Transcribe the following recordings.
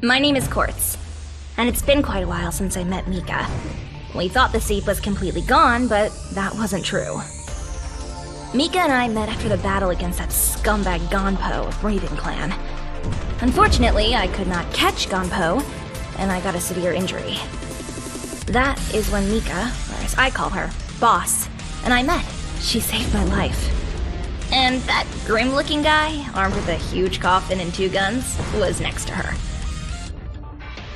My name is Quartz, and it's been quite a while since I met Mika. We thought the seed was completely gone, but that wasn't true. Mika and I met after the battle against that scumbag Gonpo of Raven Clan. Unfortunately, I could not catch Gonpo, and I got a severe injury. That is when Mika, or as I call her, Boss, and I met. She saved my life. And that grim-looking guy, armed with a huge coffin and 2 guns, was next to her.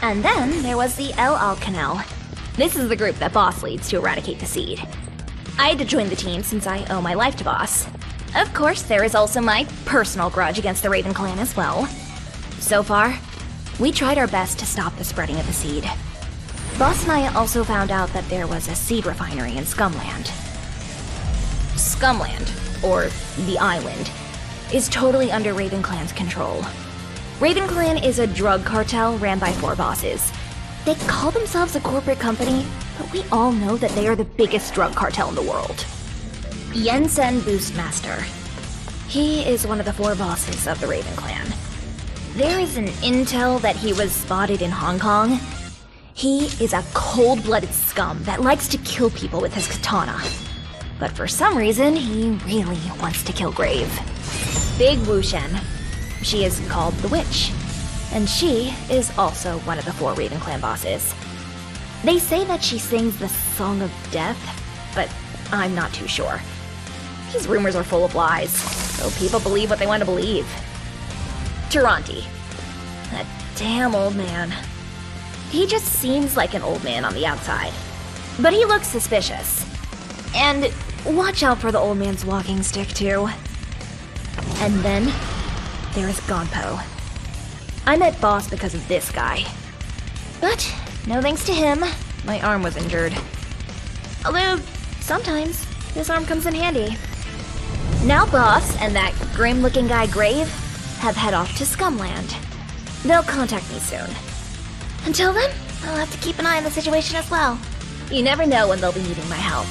And then there was the El Alcanel. This is the group that Boss leads to eradicate the seed. I had to join the team since I owe my life to Boss. Of course, there is also my personal grudge against the Raven Clan as well. So far, we tried our best to stop the spreading of the seed. Boss and I also found out that there was a seed refinery in Scumland. Scumland, or the island, is totally under Raven Clan's control. Raven Clan is a drug cartel ran by 4 bosses. They call themselves a corporate company, but we all know that they are the biggest drug cartel in the world. Yensen Boostmaster. He is one of the 4 bosses of the Raven Clan. There is an intel that he was spotted in Hong Kong. He is a cold-blooded scum that likes to kill people with his katana. But for some reason, he really wants to kill Grave. Big Wushen. She is called the Witch, and she is also one of the 4 Raven Clan bosses. They say that she sings the Song of Death, but I'm not too sure. These rumors are full of lies, so people believe what they want to believe. Taranti. That damn old man. He just seems like an old man on the outside, but he looks suspicious. And watch out for the old man's walking stick, too. And then there is Gonpo. I met Boss because of this guy. But no thanks to him, my arm was injured. Although, sometimes this arm comes in handy. Now Boss and that grim-looking guy Grave have head off to Scumland. They'll contact me soon. Until then, I'll have to keep an eye on the situation as well. You never know when they'll be needing my help.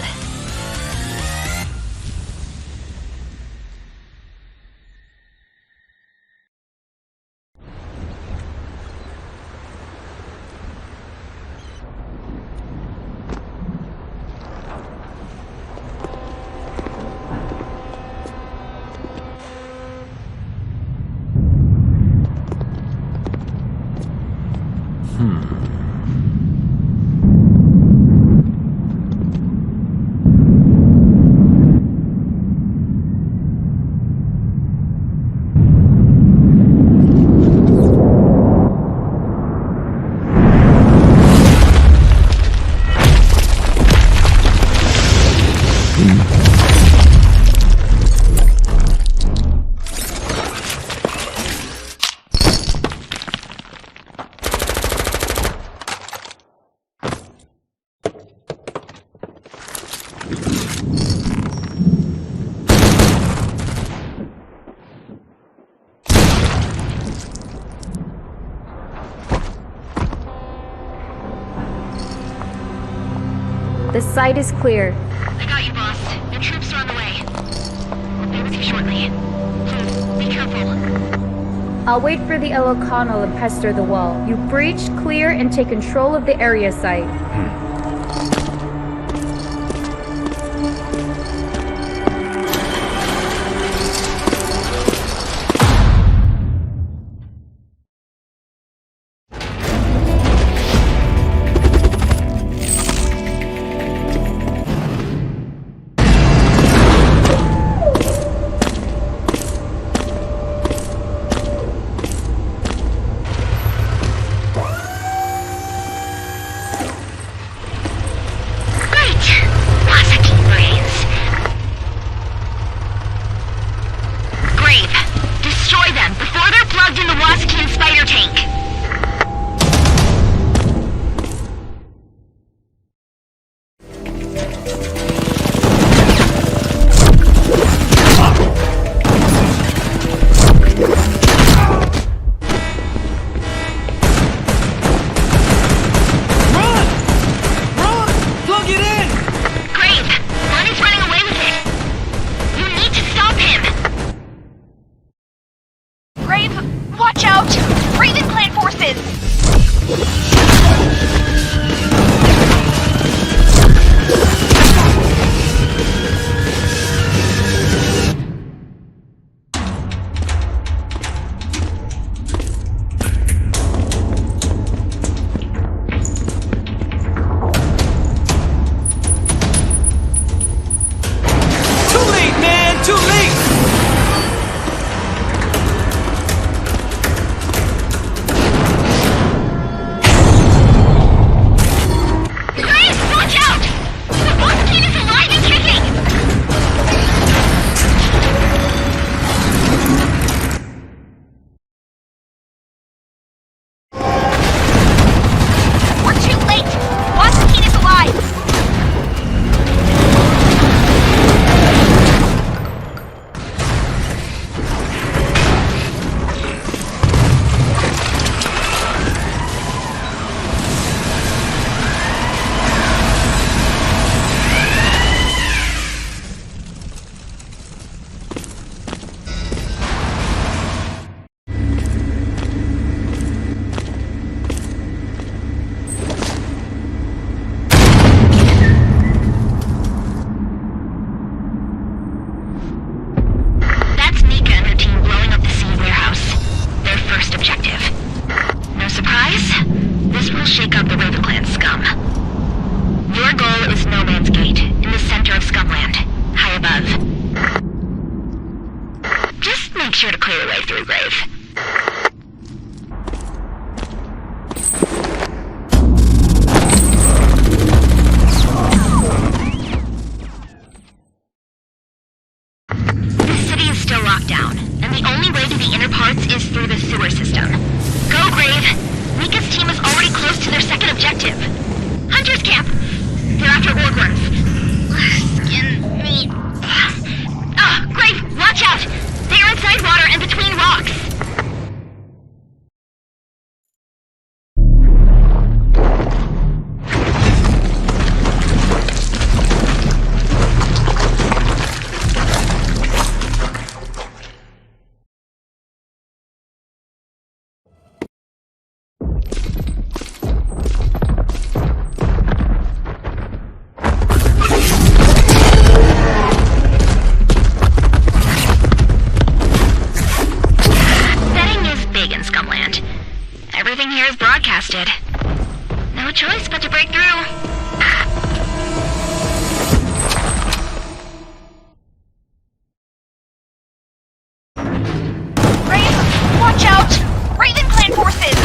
The site is clear. I got you, boss. The troops are on the way. I'll be with you shortly. Please, be careful. I'll wait for the El O'Connell and pester the wall. You breach, clear, and take control of the area site. sure to clear the way through, Grave. The city is still locked down, and the only way to the inner parts is through the sewer system. Go, Grave! Mika's team is already close to their second objective. Hunter's camp! They're after orgworms. Skin, meat... Grave, watch out! They are inside water and between rocks! Everything here is broadcasted. No choice but to break through. Raven, watch out! Raven Clan forces!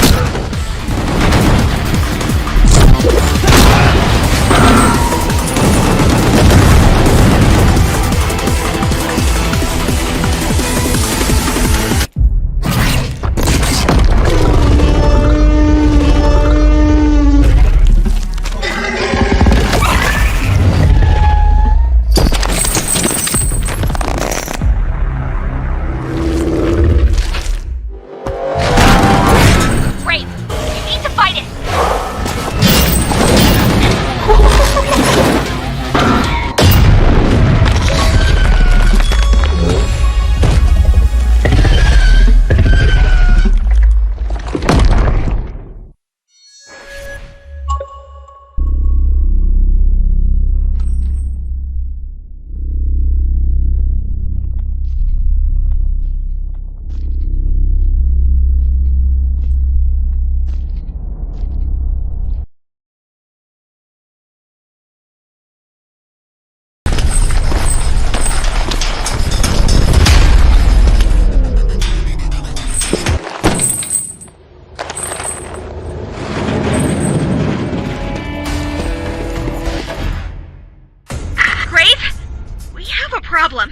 Problem.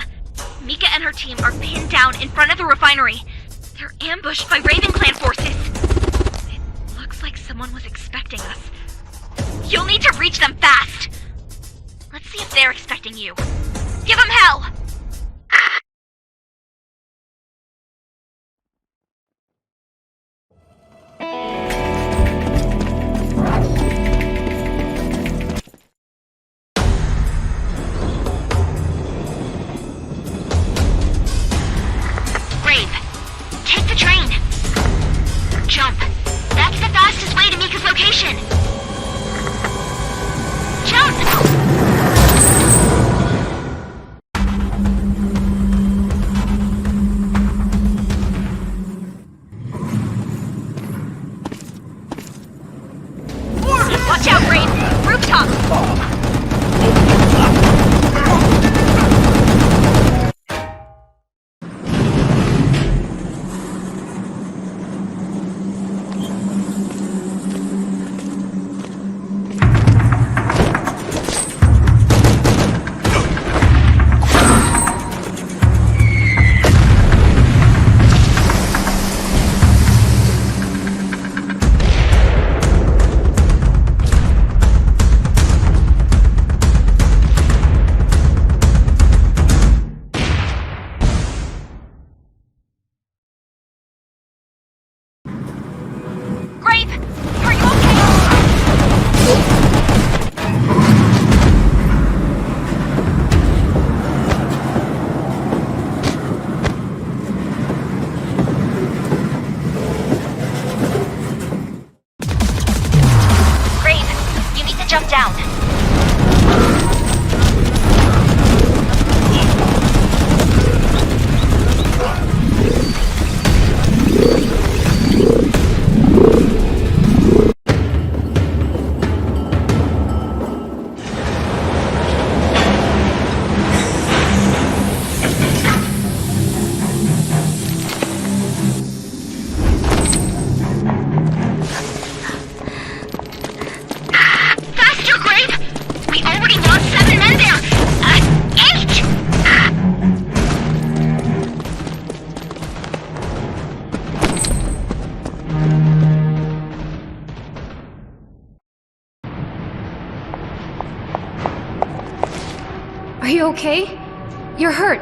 Mika and her team are pinned down in front of the refinery. They're ambushed by Raven Clan forces. It looks like someone was expecting us. You'll need to reach them fast. Let's see if they're expecting you. Give them hell! Take the train. Jump. That's the fastest way to Mika's location. Jump! Are you okay? You're hurt.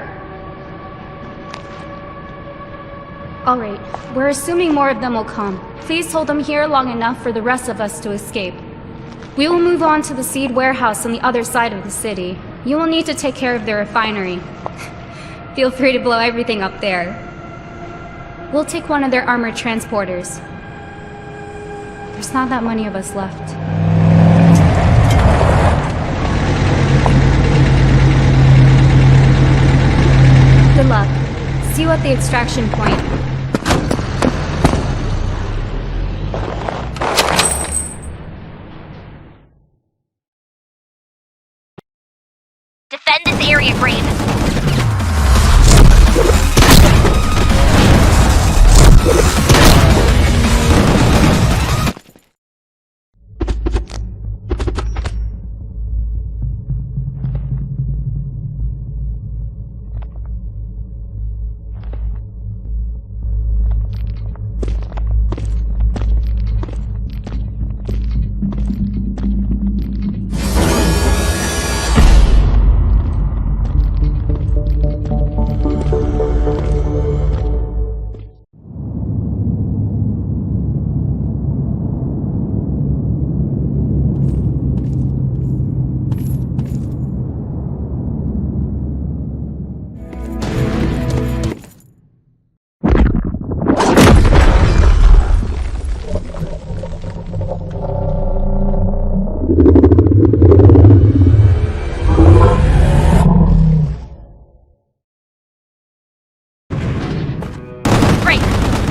Alright, we're assuming more of them will come. Please hold them here long enough for the rest of us to escape. We will move on to the seed warehouse on the other side of the city. You will need to take care of the refinery. Feel free to blow everything up there. We'll take one of their armored transporters. There's not that many of us left. Good luck. See you at the extraction point. Defend this area, Grave.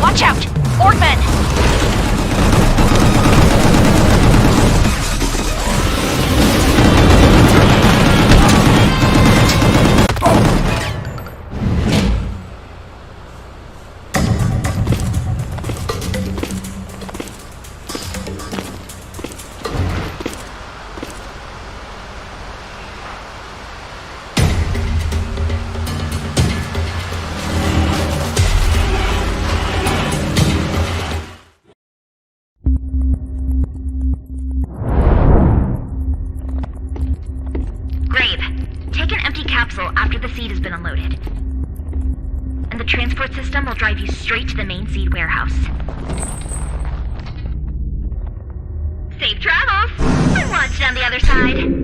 Watch out! Orkman! After the seed has been unloaded. And the transport system will drive you straight to the main seed warehouse. Safe travels! And watch it on the other side.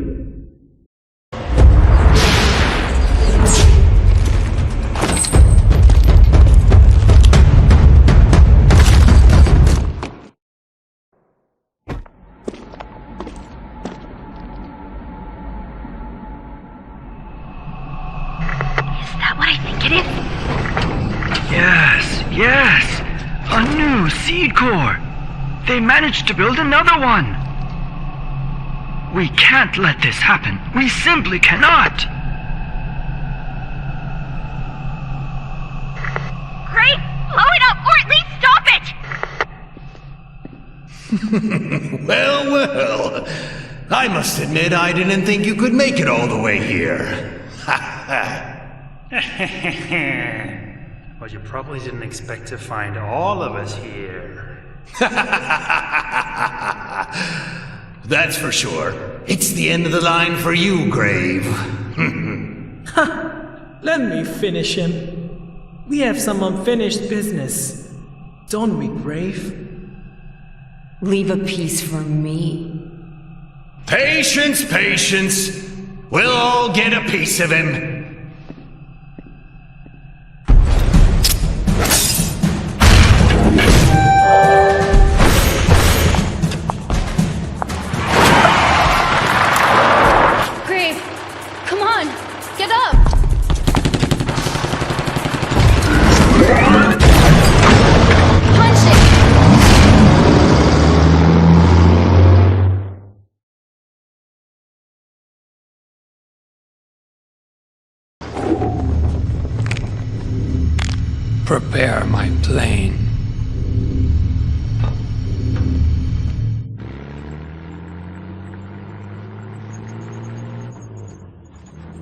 What I think it is? Yes! A new seed core! They managed to build another one! We can't let this happen. We simply cannot! Great! Blow it up, or at least stop it! Well, I must admit I didn't think you could make it all the way here. Ha ha! Well, you probably didn't expect to find all of us here. That's for sure. It's the end of the line for you, Grave. Let me finish him. We have some unfinished business, don't we, Grave? Leave a piece for me. Patience, patience. We'll all get a piece of him. Prepare my plane.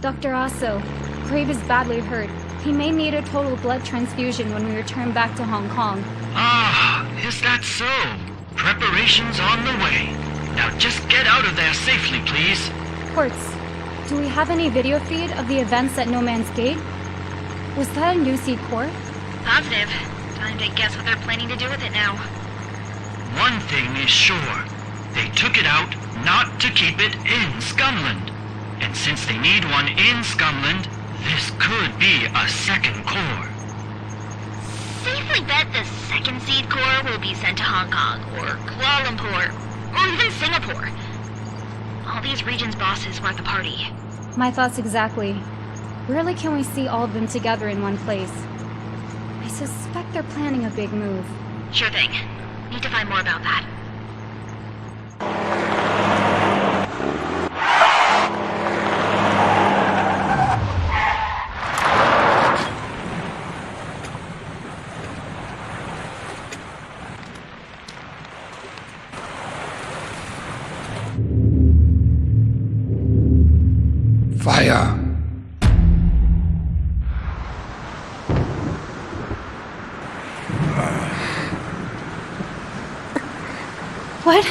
Dr. Aso, Grave is badly hurt. He may need a total blood transfusion when we return back to Hong Kong. Ah, is that so? Preparations on the way. Now just get out of there safely, please. Quartz, Do we have any video feed of the events at No Man's Gate? Was that a new seed core? Positive. Time to guess what they're planning to do with it now. One thing is sure. They took it out not to keep it in Scumland. And since they need one in Scumland, this could be a second core. Safely bet the second seed core will be sent to Hong Kong, or Kuala Lumpur, or even Singapore. All these regions' bosses were at the party. My thoughts exactly. Rarely can we see all of them together in one place. I suspect they're planning a big move. Sure thing. Need to find more about that. Fire! What?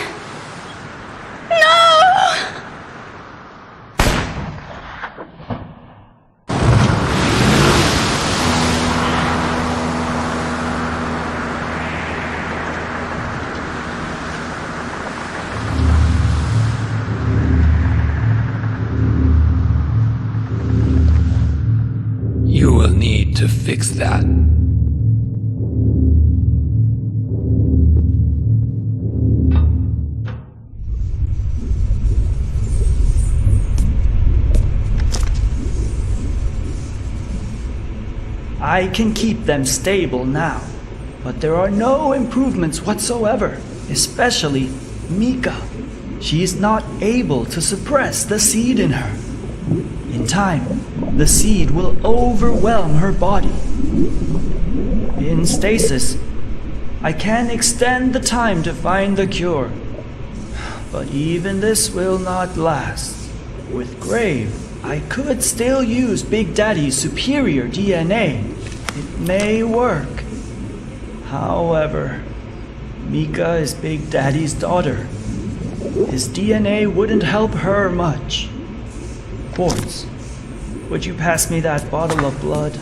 You will need to fix that. I can keep them stable now, but there are no improvements whatsoever, especially Mika. She is not able to suppress the seed in her. In time, the seed will overwhelm her body. In stasis, I can extend the time to find the cure, but even this will not last. With Grave, I could still use Big Daddy's superior DNA. It may work. However, Mika is Big Daddy's daughter. His DNA wouldn't help her much. Quartz, would you pass me that bottle of blood?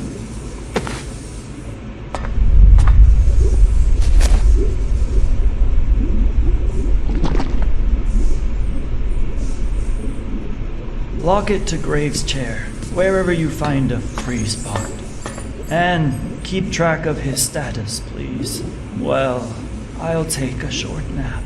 Lock it to Grave's chair, wherever you find a free spot. And keep track of his status, please. Well, I'll take a short nap.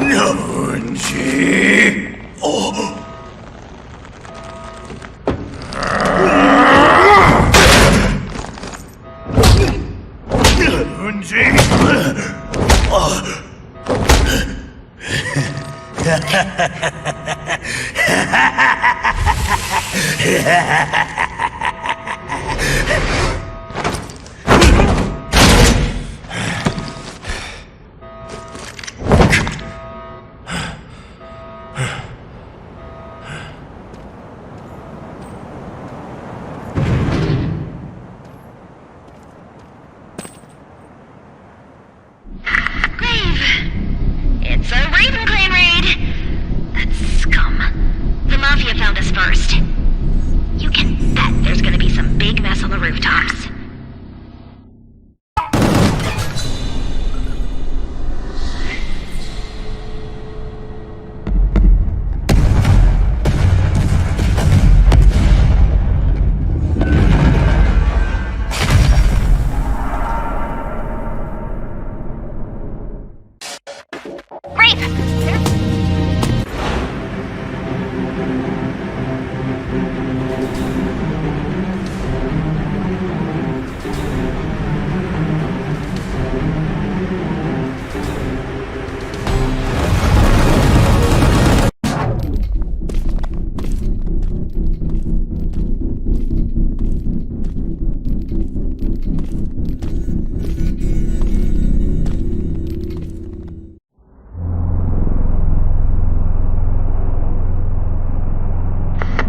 No, G. It's a Raven Clan raid! That scum. The Mafia found us first. You can bet there's gonna be some big mess on the rooftops.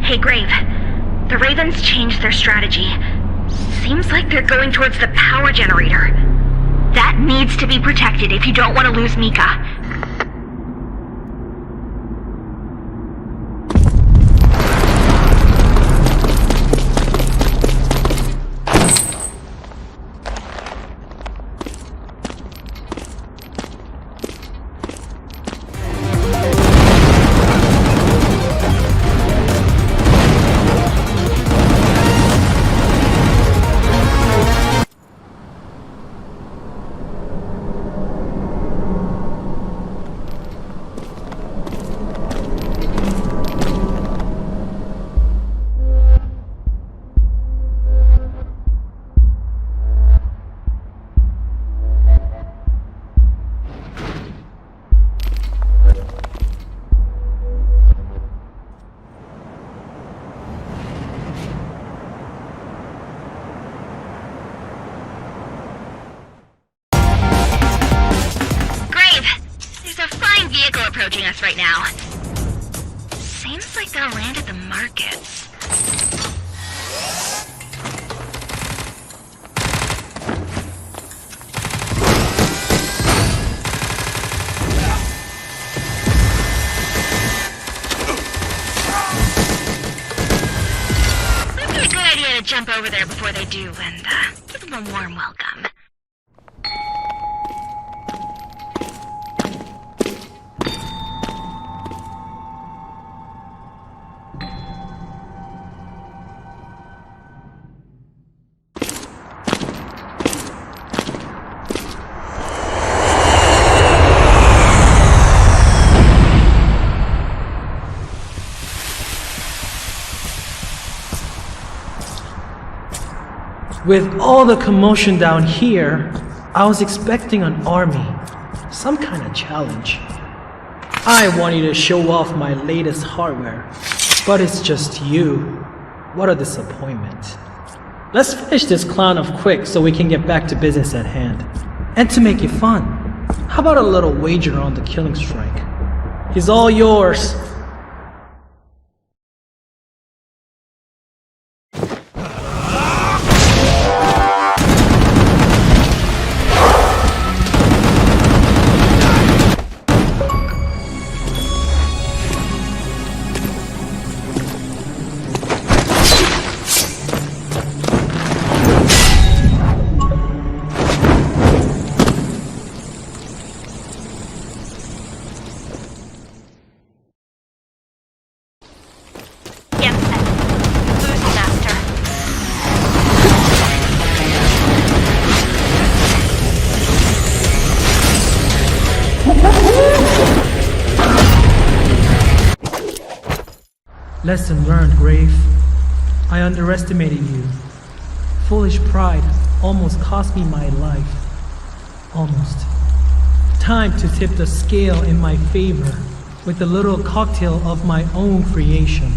Hey, Grave. The Ravens changed their strategy. Seems like they're going towards the power generator. That needs to be protected if you don't want to lose Mika. Approaching us right now. Seems like they'll land at the markets. Might be a good idea to jump over there before they do and give them a warm welcome. With all the commotion down here, I was expecting an army, some kind of challenge. I wanted to show off my latest hardware, but it's just you. What a disappointment. Let's finish this clown off quick so we can get back to business at hand. And to make it fun, how about a little wager on the killing strike? He's all yours. Lesson learned, Grave. I underestimated you. Foolish pride almost cost me my life. Almost. Time to tip the scale in my favor. with a little cocktail of my own creation.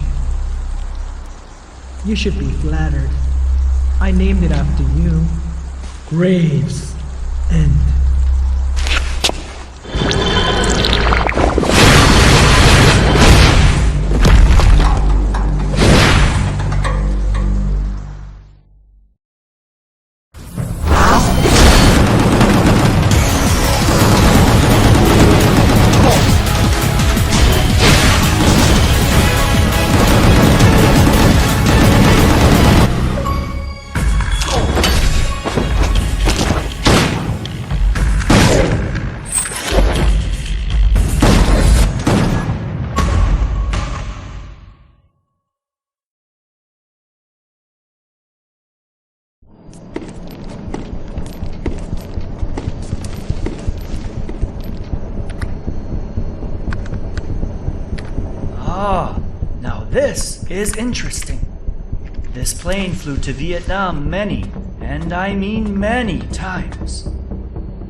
You should be flattered. I named it after you. Graves End. Ah, now this is interesting. This plane flew to Vietnam many, and I mean many times.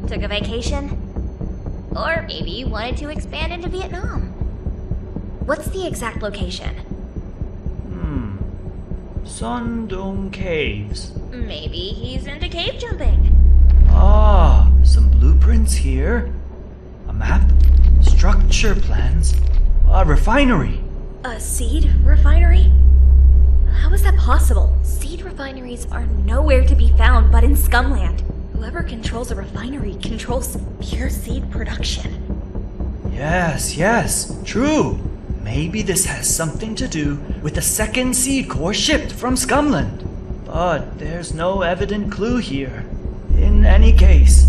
Took a vacation? Or maybe you wanted to expand into Vietnam. What's the exact location? Sun Dong Caves. Maybe he's into cave jumping. Ah, some blueprints here. A map, structure plans, a refinery. A seed refinery? How is that possible? Seed refineries are nowhere to be found but in Scumland. Whoever controls a refinery controls pure seed production. Yes, true. Maybe this has something to do with the second seed core shipped from Scumland. But there's no evident clue here. In any case,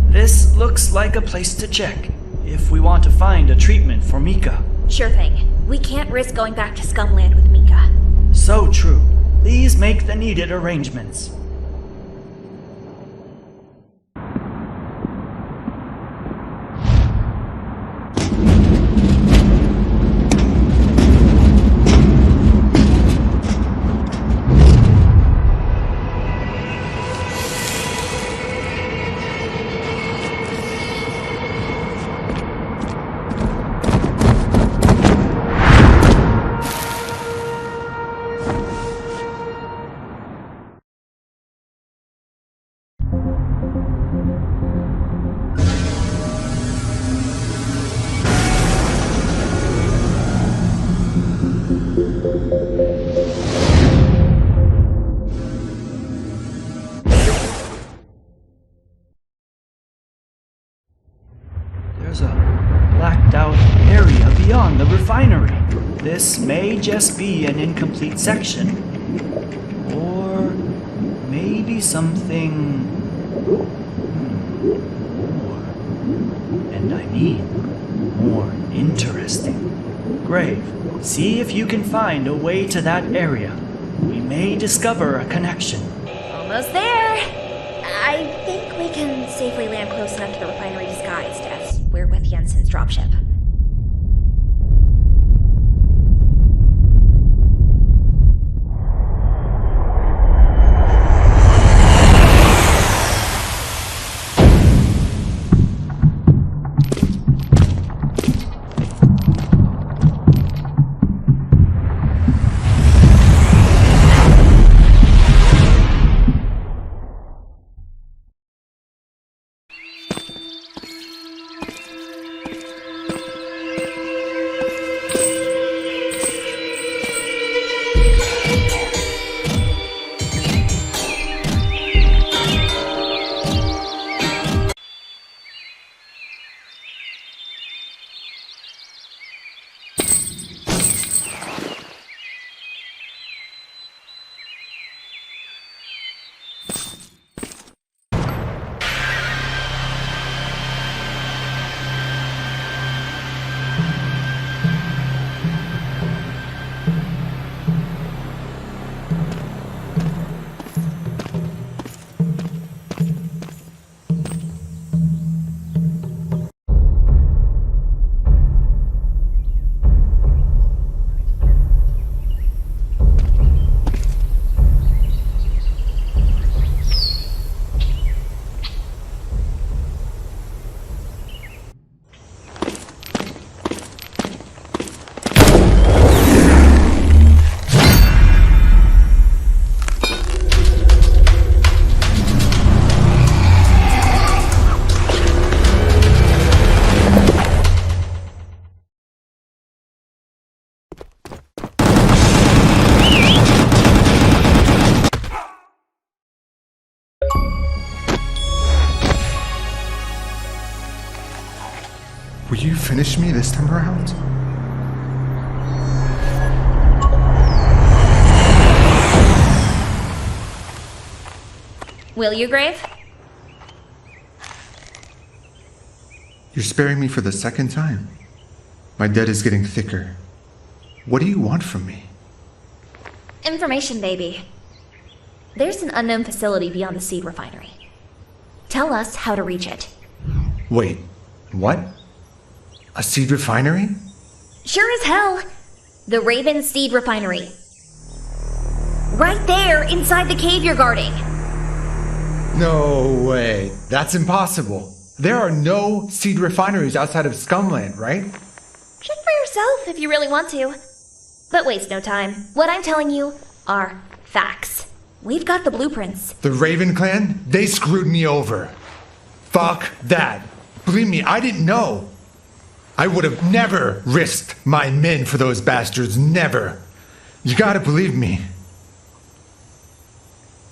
this looks like a place to check if we want to find a treatment for Mika. Sure thing. We can't risk going back to Scumland with Mika. So true. Please make the needed arrangements. There's a blacked out area beyond the refinery. This may just be an incomplete section. Or maybe something more. And I mean more interesting. Grave, see if you can find a way to that area. We may discover a connection. Almost there. I think we can safely land close enough to the refinery disguised as we're with Jensen's dropship. you finish me this time around? Will you, Grave? You're sparing me for the second time. My debt is getting thicker. What do you want from me? Information, baby. There's an unknown facility beyond the seed refinery. Tell us how to reach it. Wait, what? A seed refinery? Sure as hell. The Raven Seed Refinery. Right there, inside the cave you're guarding. No way. That's impossible. There are no seed refineries outside of Scumland, right? Check for yourself if you really want to. But waste no time. What I'm telling you are facts. We've got the blueprints. The Raven clan? They screwed me over. Fuck that. Believe me, I didn't know. I would have never risked my men for those bastards. Never. You gotta believe me.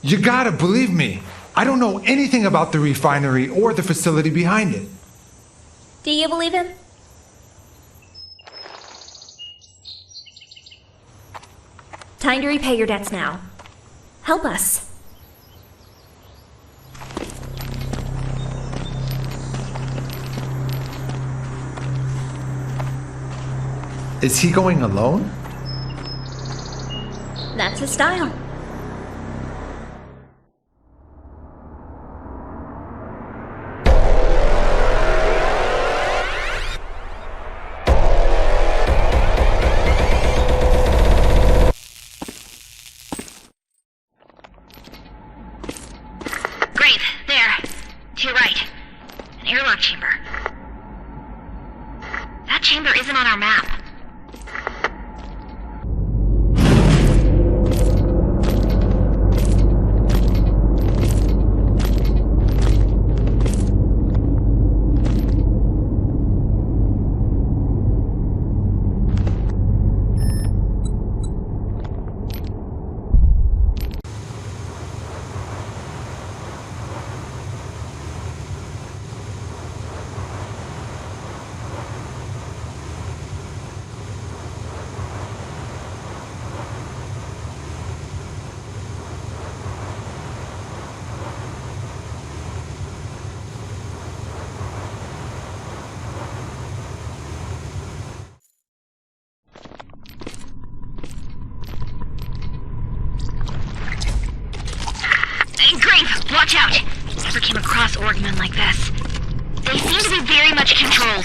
You gotta believe me. I don't know anything about the refinery or the facility behind it. Do you believe him? Time to repay your debts now. Help us. Is he going alone? That's his style. Grave, there. To your right. An airlock chamber. That chamber isn't on our map. Watch out! Never came across Orgmen like this. They seem to be very much controlled.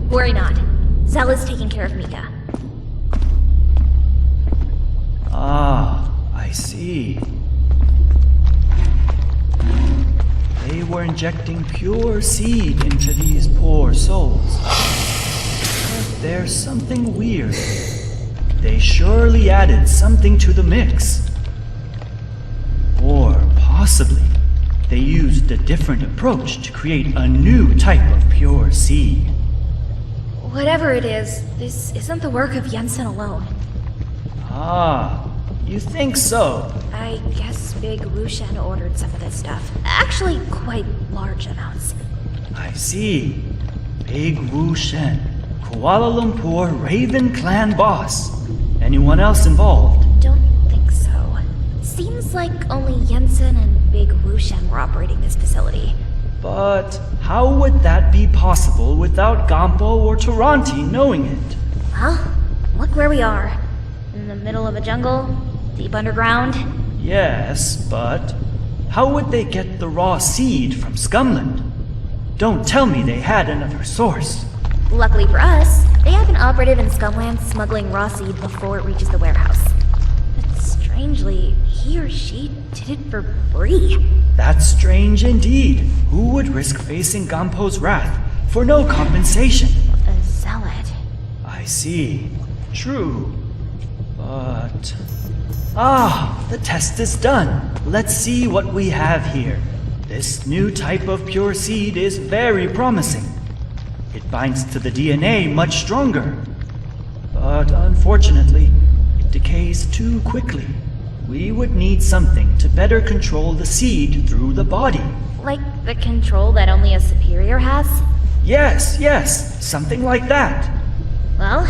Worry not. Zella's taking care of Mika. Ah, I see. They were injecting pure seed into these poor souls. But there's something weird. They surely added something to the mix. Or possibly, they used a different approach to create a new type of pure seed. Whatever it is, this isn't the work of Jensen alone. Ah, you think so? I guess Big Wushen ordered some of this stuff. Actually, quite large amounts. I see. Big Wushen, Kuala Lumpur Raven Clan boss. Anyone else involved? Don't think so. Seems like only Jensen and Big Wushen were operating this facility. But how would that be possible without Gampo or Taranti knowing it? Well, look where we are. In the middle of a jungle, deep underground. Yes, but how would they get the raw seed from Scumland? Don't tell me they had another source. Luckily for us, They have an operative in Scumland smuggling raw seed before it reaches the warehouse. But strangely, he or she did it for free. That's strange indeed. Who would risk facing Gampo's wrath for no compensation? A zealot. I see. True. But... the test is done. Let's see what we have here. This new type of pure seed is very promising. It binds to the DNA much stronger. But unfortunately, it decays too quickly. We would need something to better control the seed through the body. Like the control that only a superior has? Yes, something like that. Well,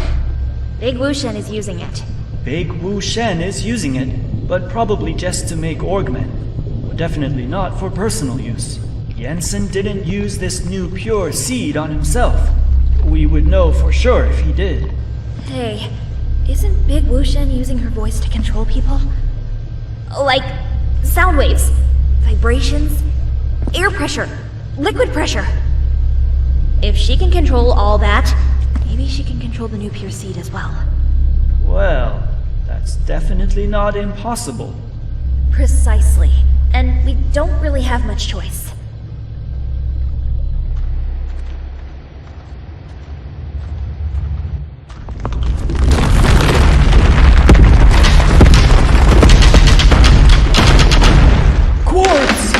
Big Wu Shen is using it. Big Wu Shen is using it, but probably just to make Orgmen. Definitely not for personal use. Jensen didn't use this new pure seed on himself. We would know for sure if he did. Hey, isn't Big Wu Shen using her voice to control people? Like, sound waves, vibrations, air pressure, liquid pressure. If she can control all that, maybe she can control the new pure seed as well. Well, that's definitely not impossible. Precisely. And we don't really have much choice. Quartz!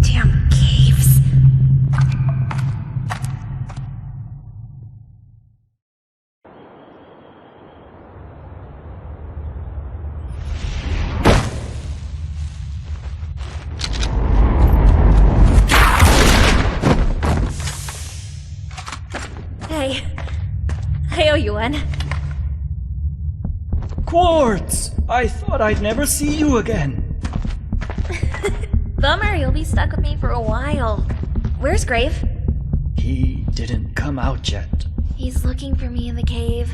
Damn caves. Hey, I owe you one. Quartz! I thought I'd never see you again. Bummer, you'll be stuck with me for a while. Where's Grave? He didn't come out yet. He's looking for me in the cave.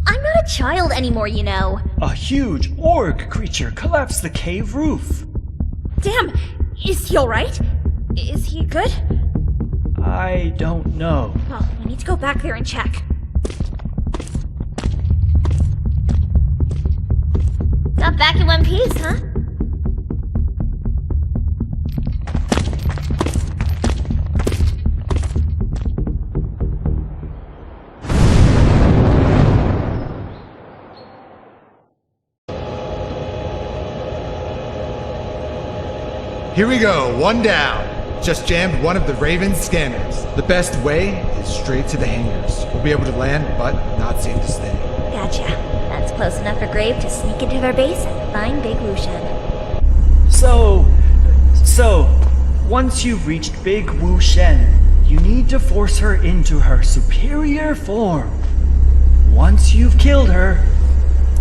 I'm not a child anymore, you know. A huge orc creature collapsed the cave roof. Damn, is he alright? Is he good? I don't know. Well, we need to go back there and check. Got back in one piece, huh? Here we go, one down. Just jammed one of the Raven's scanners. The best way is straight to the hangars. We'll be able to land, but not safe to stay. Gotcha. That's close enough for Grave to sneak into their base and find Big Wu Shen. So, once you've reached Big Wu Shen, you need to force her into her superior form. Once you've killed her,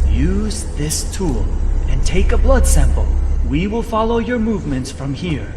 use this tool and take a blood sample. We will follow your movements from here.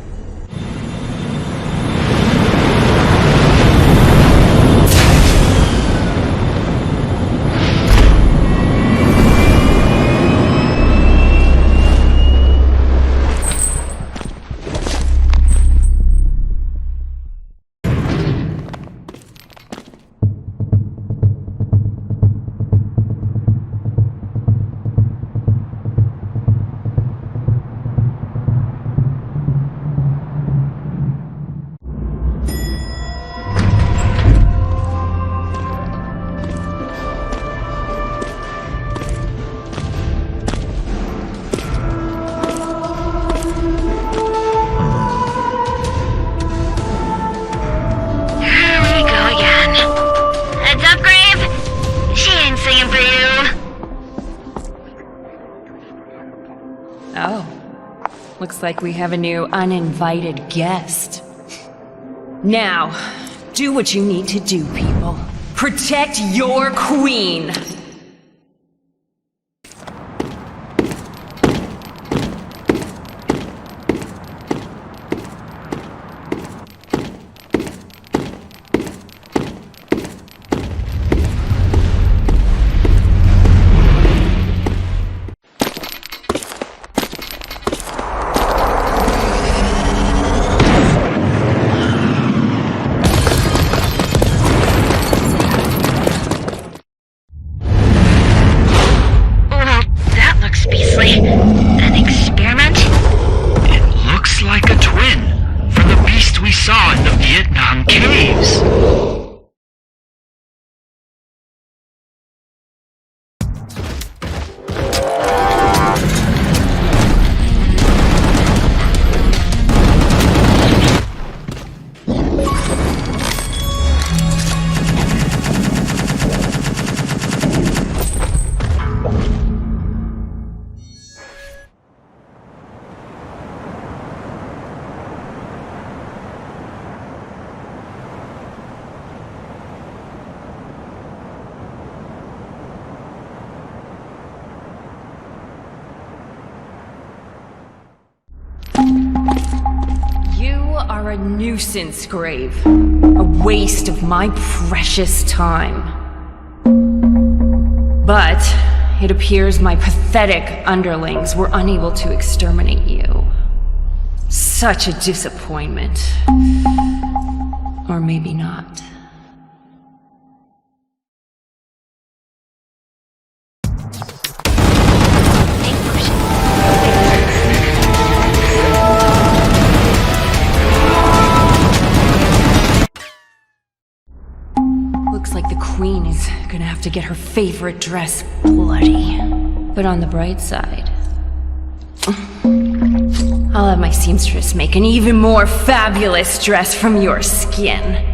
Oh. Looks like we have a new uninvited guest. Now, do what you need to do, people. Protect your queen! Are a nuisance, Grave. A waste of my precious time. But it appears my pathetic underlings were unable to exterminate you. Such a disappointment. Or maybe not. Looks like the queen is gonna have to get her favorite dress bloody. But on the bright side, I'll have my seamstress make an even more fabulous dress from your skin.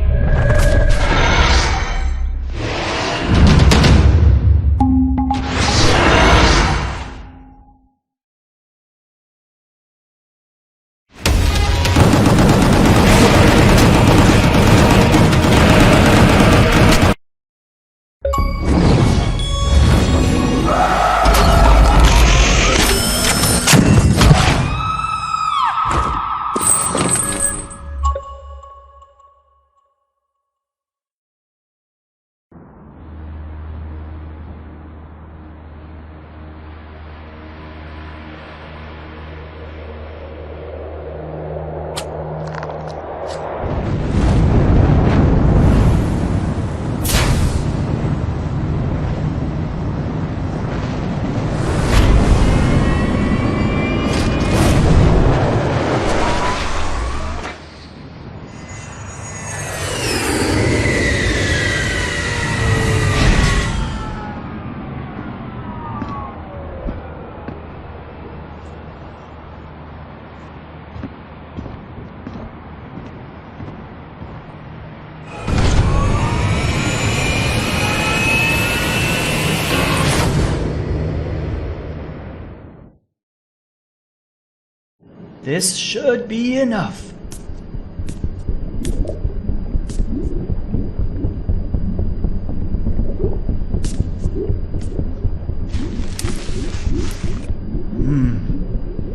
This should be enough.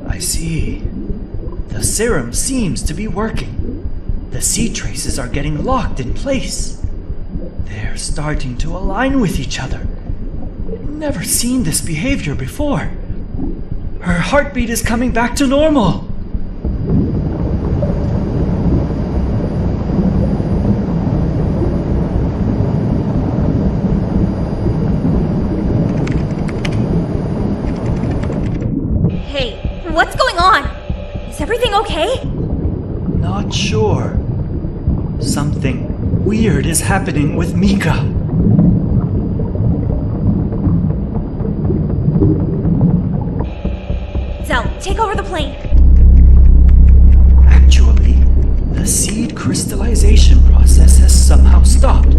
I see. The serum seems to be working. The seed traces are getting locked in place. They're starting to align with each other. Never seen this behavior before. Her heartbeat is coming back to normal. What's going on? Is everything okay? Not sure. Something weird is happening with Mika. Zell, take over the plane. Actually, the seed crystallization process has somehow stopped.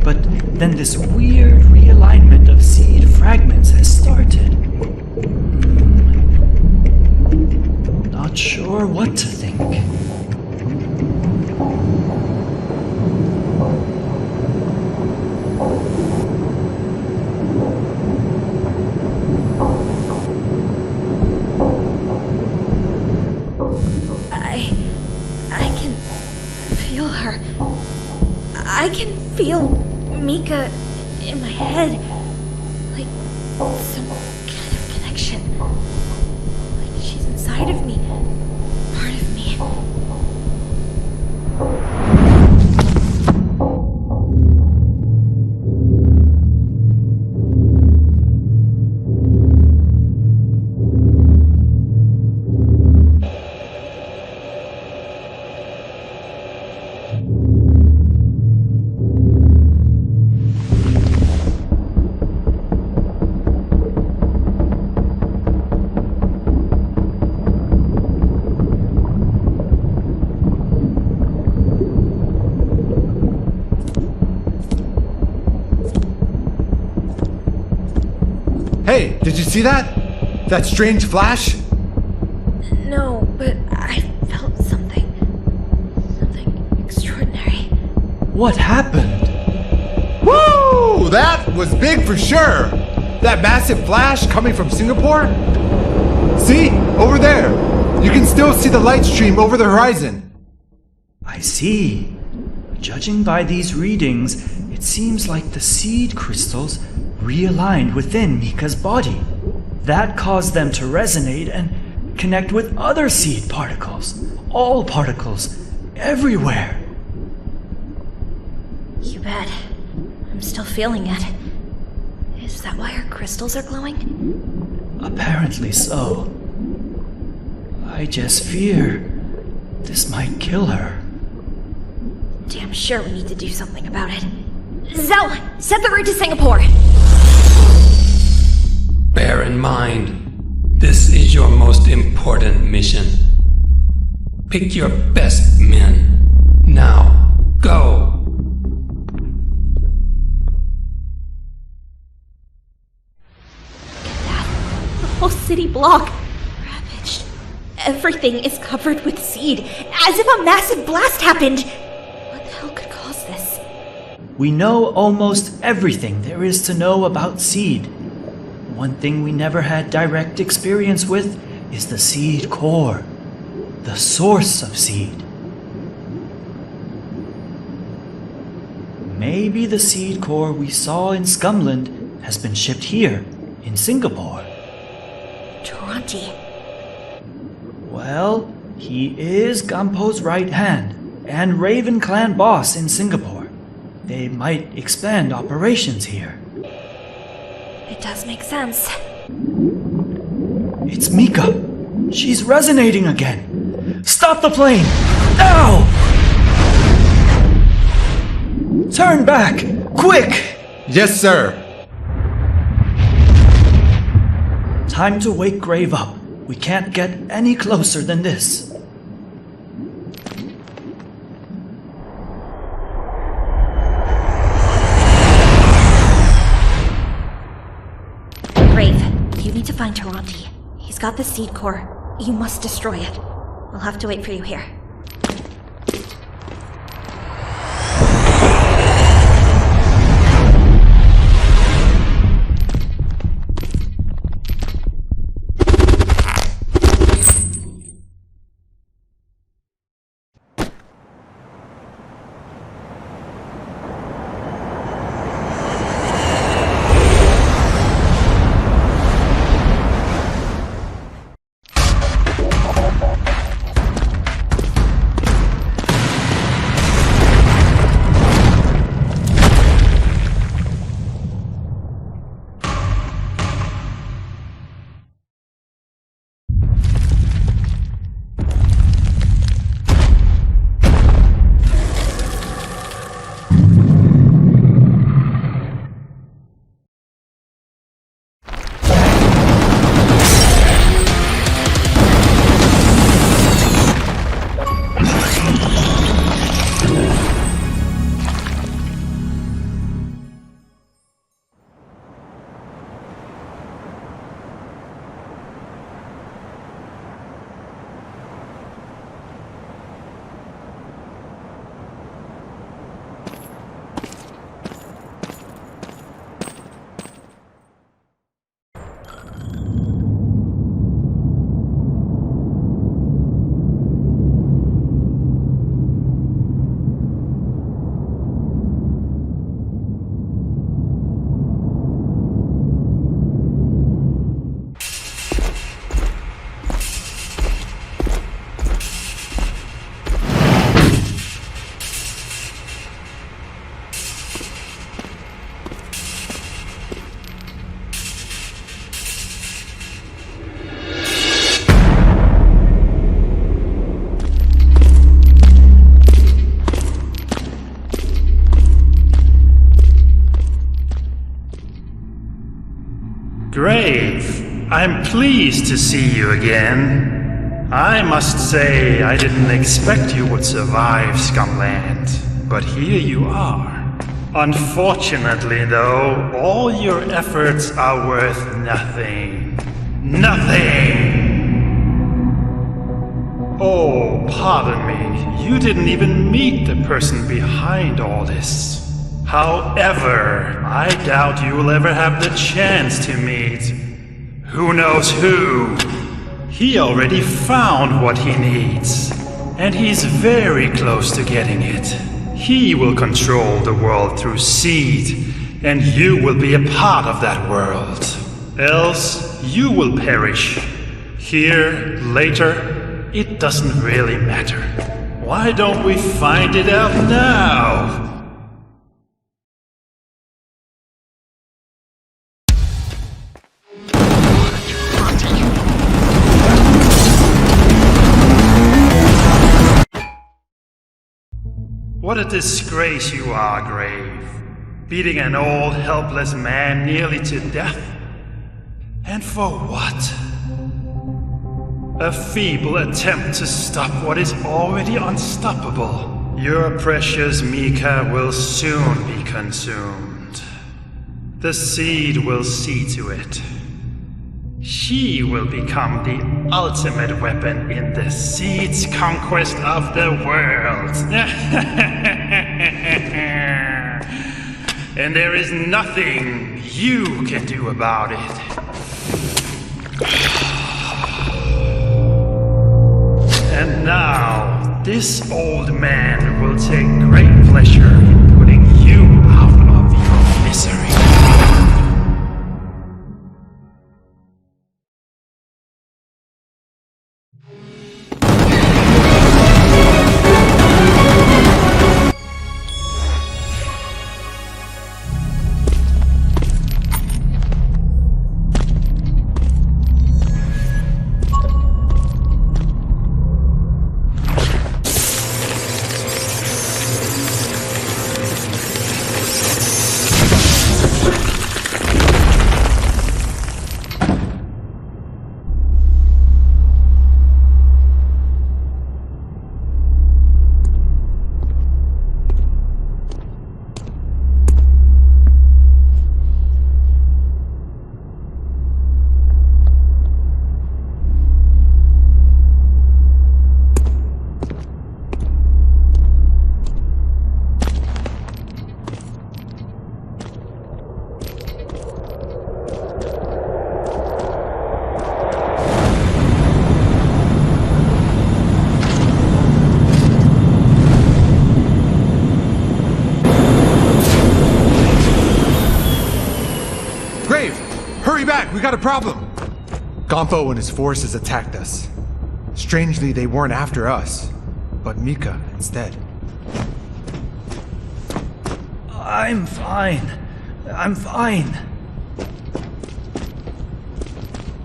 But then this weird realignment of seed fragments has started. not sure what to think. I can feel her. I can feel Mika in my head. Like some kind of connection. Like she's inside of me. Part of me. Hey, did you see that? That strange flash? No, but I felt something. Something extraordinary. What happened? Woo! That was big for sure! That massive flash coming from Singapore? See? Over there! You can still see the light stream over the horizon. I see. Judging by these readings, it seems like the seed crystals realigned within Mika's body. That caused them to resonate and connect with other seed particles. All particles. Everywhere. You bet. I'm still feeling it. Is that why her crystals are glowing? Apparently so. I just fear this might kill her. Damn sure we need to do something about it. Zell, set the route to Singapore! Bear in mind, this is your most important mission. Pick your best men. Now, go! The whole city block ravaged. Everything is covered with seed, as if a massive blast happened. What the hell could cause this? We know almost everything there is to know about seed. One thing we never had direct experience with is the seed core, the source of seed. Maybe the seed core we saw in Scumland has been shipped here, in Singapore. Toronti. Well, he is Gampo's right hand and Raven Clan boss in Singapore. They might expand operations here. It does make sense. It's Mika. She's resonating again. Stop the plane! Now! Turn back! Quick! Yes, sir. Time to wake Grave up. We can't get any closer than this. Grave, you need to find Toronti. He's got the seed core. You must destroy it. I'll have to wait for you here. Grave, I'm pleased to see you again. I must say I didn't expect you would survive Scumland, but here you are. Unfortunately, though, all your efforts are worth nothing. Nothing! Oh, pardon me, you didn't even meet the person behind all this. However, I doubt you will ever have the chance to meet who knows who. He already found what he needs, and he's very close to getting it. He will control the world through seed, and you will be a part of that world. Else, you will perish. Here, later, it doesn't really matter. Why don't we find it out now? What a disgrace you are, Grave. Beating an old, helpless man nearly to death. And for what? A feeble attempt to stop what is already unstoppable. Your precious Mika will soon be consumed. The seed will see to it. She will become the ultimate weapon in the seed's conquest of the world. And there is nothing you can do about it. And now, this old man will take great pleasure in putting you out of your misery. We got a problem! Gonpo and his forces attacked us. Strangely, they weren't after us, but Mika instead. I'm fine. I'm fine.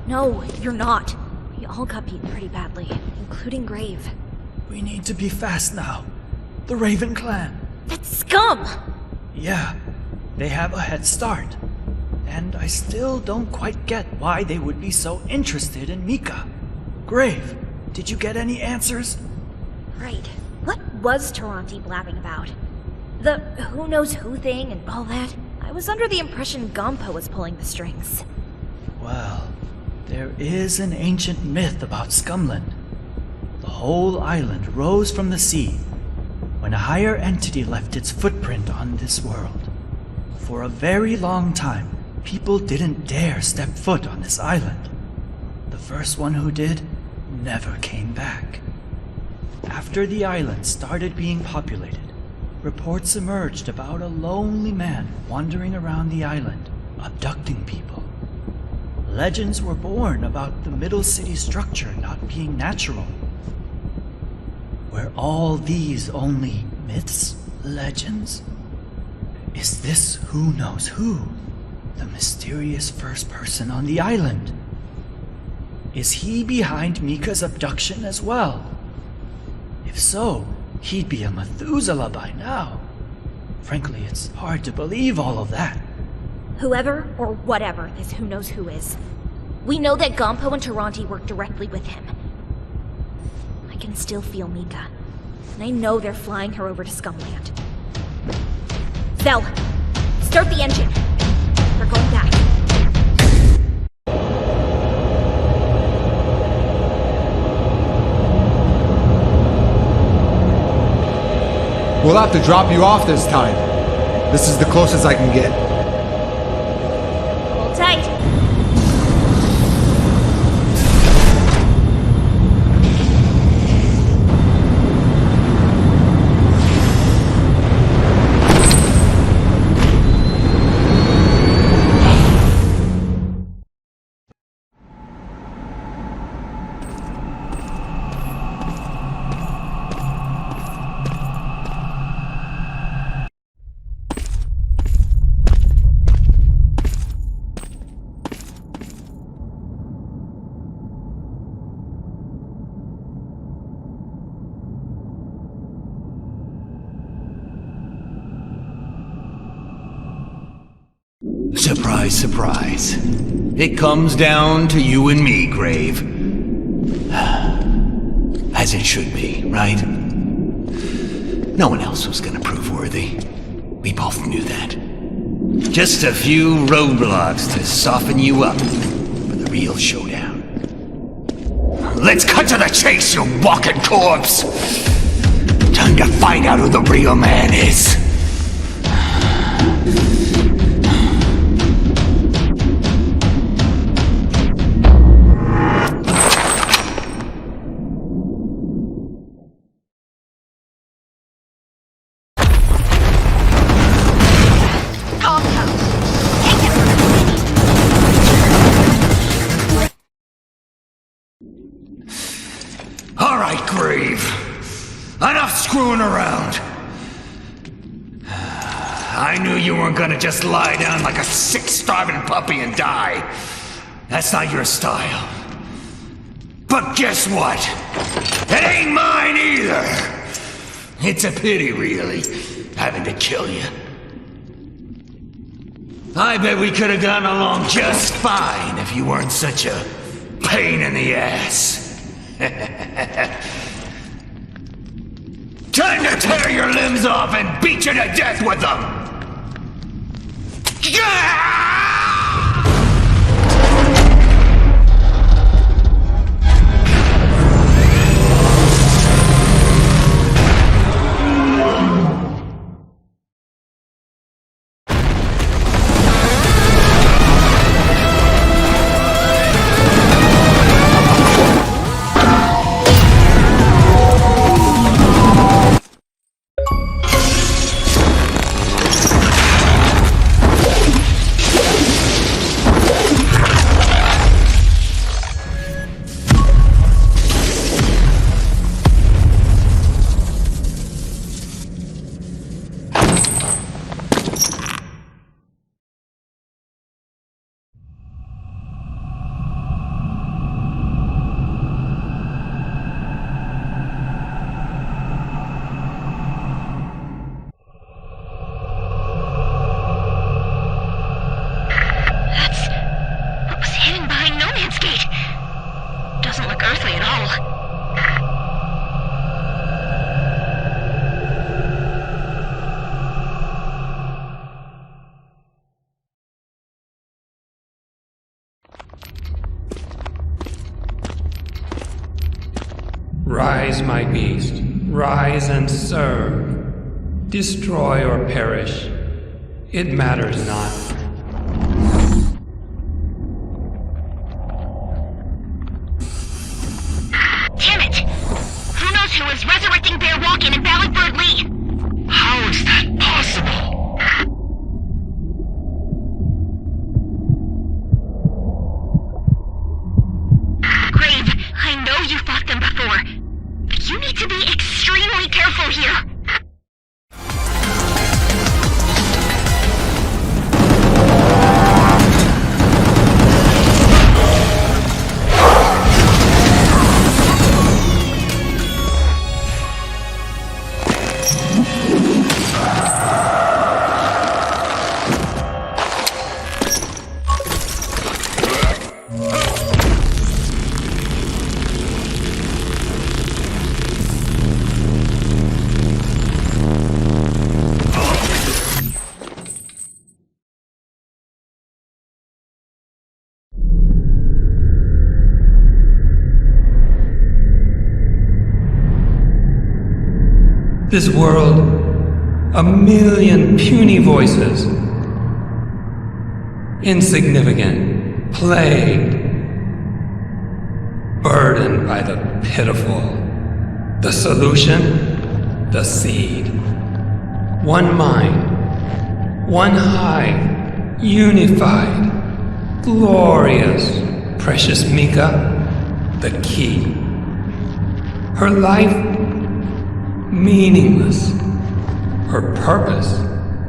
No, you're not. We all got beaten pretty badly, including Grave. We need to be fast now. The Raven Clan. That's scum! Yeah, they have a head start. And I still don't quite get why they would be so interested in Mika. Grave, did you get any answers? Right. What was Taranti blabbing about? The who knows who thing and all that? I was under the impression Gonpo was pulling the strings. Well, there is an ancient myth about Scumland. The whole island rose from the sea when a higher entity left its footprint on this world. For a very long time, people didn't dare step foot on this island. The first one who did never came back. After the island started being populated, reports emerged about a lonely man wandering around the island, abducting people. Legends were born about the middle city structure not being natural. Were all these only myths, legends? Is this who knows who? The mysterious first person on the island? Is he behind Mika's abduction as well? If so, he'd be a Methuselah by now. Frankly, it's hard to believe all of that. Whoever or whatever this who knows who is. We know that Gompo and Taranti work directly with him. I can still feel Mika, and I know they're flying her over to Scumland. Zell, start the engine. We're going back. We'll have to drop you off this time. This is the closest I can get. Hold tight. Surprise, surprise. It comes down to you and me, Grave. As it should be, right? No one else was gonna prove worthy. We both knew that. Just a few roadblocks to soften you up for the real showdown. Let's cut to the chase, you walking corpse! Time to find out who the real man is. Alright, Grave. Enough screwing around. I knew you weren't gonna just lie down like a sick, starving puppy and die. That's not your style. But guess what? It ain't mine either. It's a pity, really, having to kill you. I bet we could have gotten along just fine if you weren't such a pain in the ass. Time to tear your limbs off and beat you to death with them! Rise, my beast. Rise and serve. Destroy or perish. It matters not. Damn it! Who knows who is resurrecting Bear Walkin and Ballardbird Lee? How is that possible? Grave, I know you fought them before. But you need to be extremely careful here. This world, a million puny voices. Insignificant, plagued, burdened by the pitiful. The solution? The seed. One mind, one hive, unified, glorious. Precious Mika, the key. Her life, meaningless. Her purpose,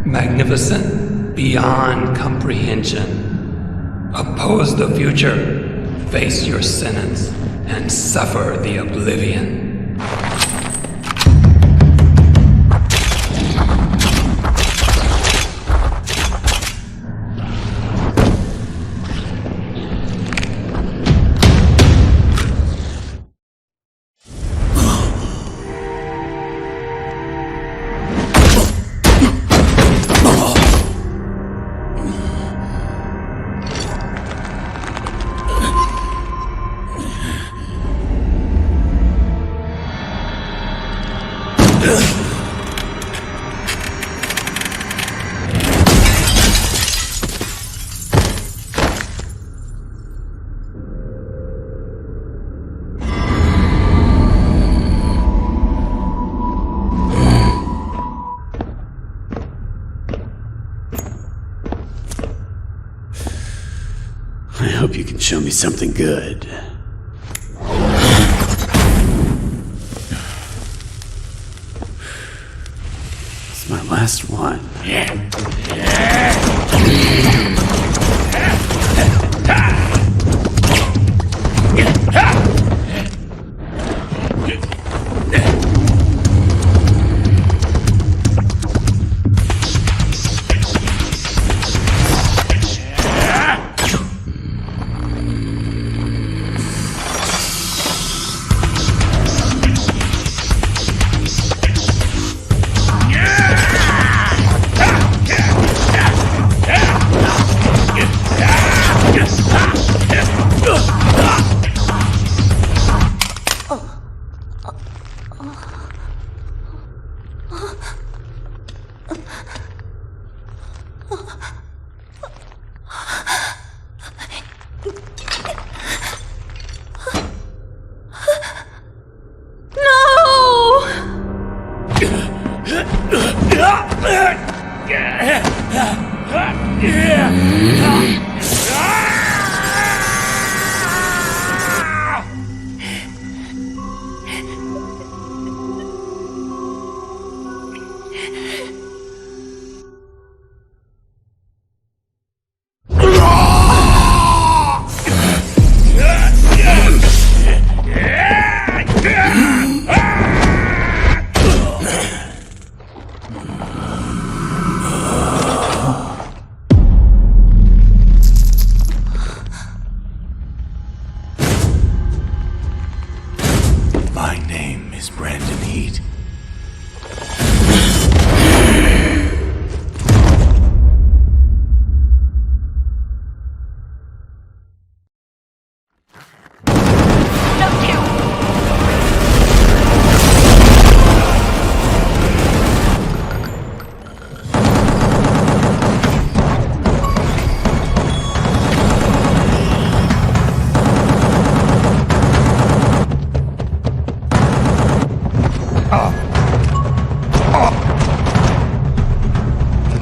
magnificent, beyond comprehension. Oppose the future, face your sentence, and suffer the oblivion. I hope you can show me something good. It's my last one.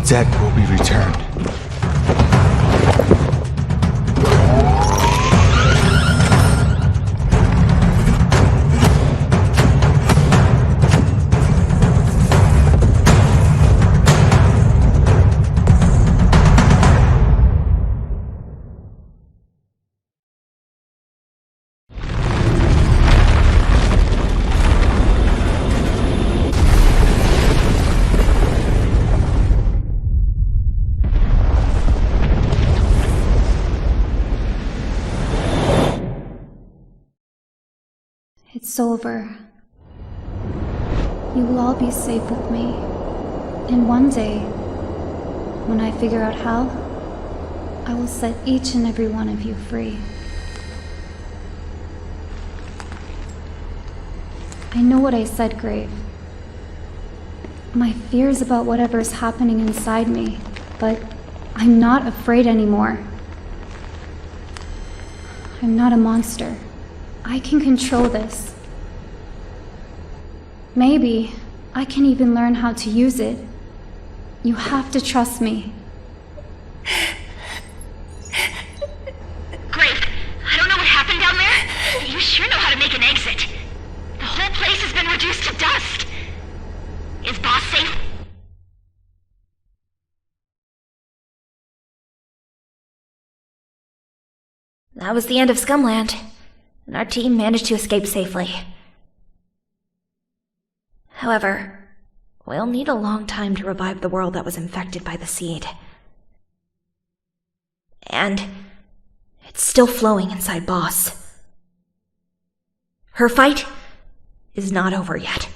Dead will be returned. It's over. You will all be safe with me. And one day, when I figure out how, I will set each and every one of you free. I know what I said, Grave. my fears about whatever's happening inside me, but I'm not afraid anymore. I'm not a monster. I can control this. Maybe I can even learn how to use it. You have to trust me. Grave, I don't know what happened down there, but you sure know how to make an exit. The whole place has been reduced to dust. Is Boss safe? That was the end of Scumland, and our team managed to escape safely. However, we'll need a long time to revive the world that was infected by the seed. And it's still flowing inside Boss. Her fight is not over yet.